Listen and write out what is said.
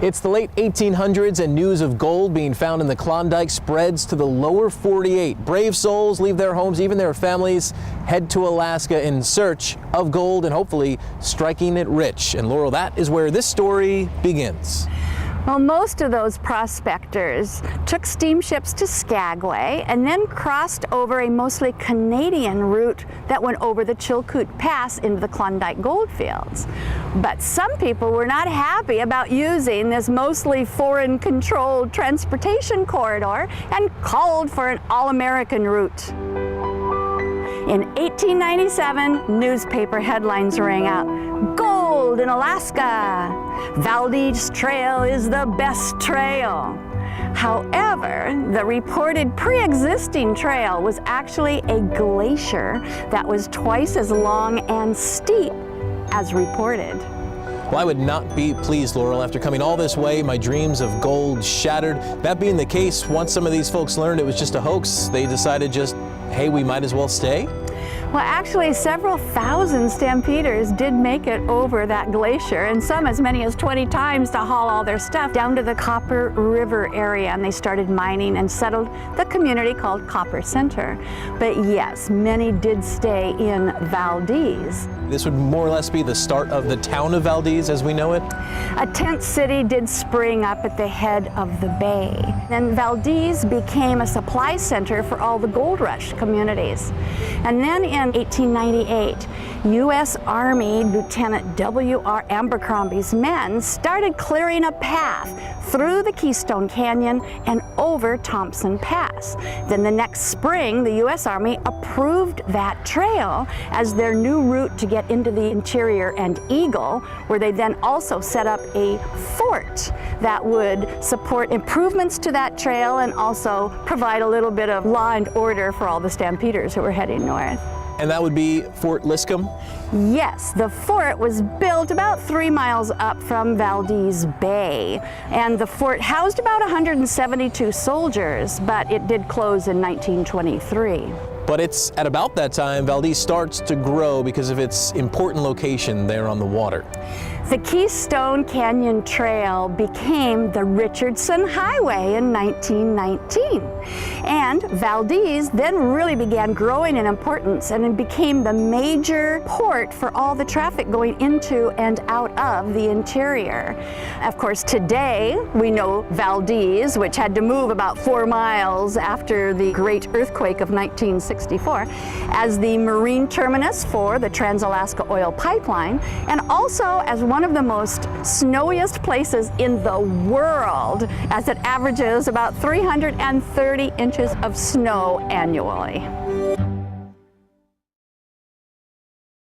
It's the late 1800s and news of gold being found in the Klondike spreads to the lower 48. Brave souls leave their homes, even their families, head to Alaska in search of gold and hopefully striking it rich. And Laurel, that is where this story begins. Well, most of those prospectors took steamships to Skagway and then crossed over a mostly Canadian route that went over the Chilkoot Pass into the Klondike goldfields. But some people were not happy about using this mostly foreign-controlled transportation corridor and called for an all-American route. In 1897, newspaper headlines rang out, "Gold in Alaska! Valdez Trail is the best trail." However, the reported pre-existing trail was actually a glacier that was twice as long and steep as reported. Well, I would not be pleased, Laurel. After coming all this way, my dreams of gold shattered. That being the case, once some of these folks learned it was just a hoax, they decided just, hey, we might as well stay? Well, actually, several thousand stampeders did make it over that glacier, and some as many as 20 times to haul all their stuff down to the Copper River area, and they started mining and settled the community called Copper Center. But yes, many did stay in Valdez. This would more or less be the start of the town of Valdez as we know it? A tent city did spring up at the head of the bay. Then Valdez became a supply center for all the gold rush communities. And then in 1898, U.S. Army Lieutenant W.R. Abercrombie's men started clearing a path through the Keystone Canyon and over Thompson Pass. Then the next spring, the U.S. Army approved that trail as their new route to get into the interior and Eagle, where they then also set up a fort that would support improvements to that trail and also provide a little bit of law and order for all the stampeders who were heading north. And that would be Fort Liscum? Yes, the fort was built about 3 miles up from Valdez Bay, and the fort housed about 172 soldiers, but it did close in 1923. But it's at about that time Valdez starts to grow because of its important location there on the water. The Keystone Canyon Trail became the Richardson Highway in 1919. And Valdez then really began growing in importance, and it became the major port for all the traffic going into and out of the interior. Of course, today we know Valdez, which had to move about 4 miles after the great earthquake of 1964, as the marine terminus for the Trans-Alaska Oil Pipeline, and also as one of the most snowiest places in the world, as it averages about 330 inches of snow annually.